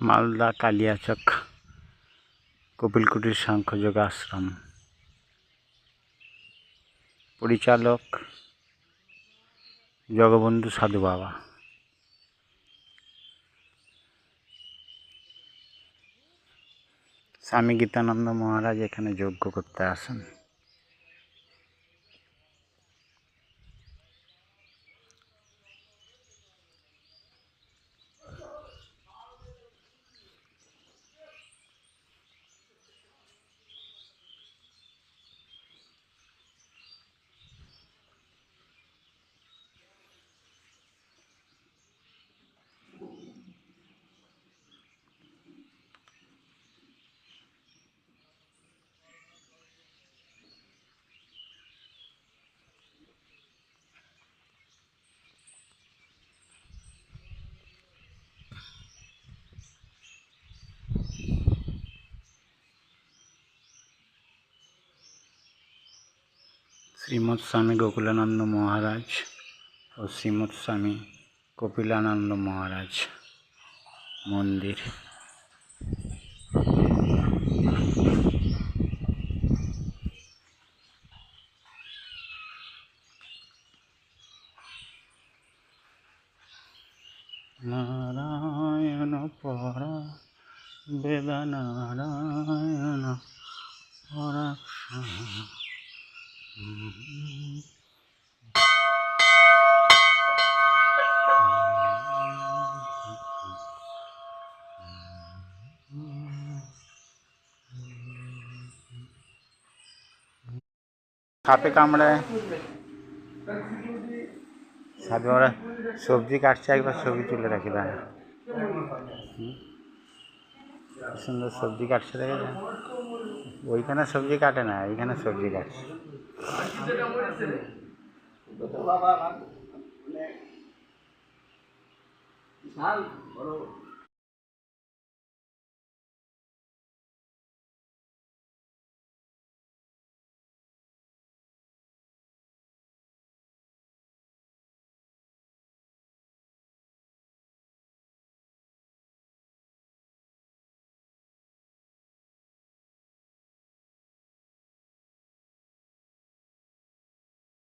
মালদা কালিয়াচক কপিলকুটির সাংখ্যযোগ আশ্রম। পরিচালক জগবন্ধু সাধু বাবা। স্বামী গীতানন্দ মহারাজ এখানে যজ্ঞ করতে আসেন। শ্রীমৎ স্বামী গোকুলানন্দ মহারাজ ও শ্রীমৎ স্বামী কপিলানন্দ মহারাজ মন্দির। নারায়ণ পরা বেদা নারায়ণ পরাক্ষ। সাপে কামড়ায় সাধু আমরা সবজি কাটছে, একবার ছবি তুলে রাখি দাঁড়া। সুন্দর সবজি কাটছে, দেখেছেন? ওইখানে সবজি কাটে না, এইখানে সবজি কাটছে।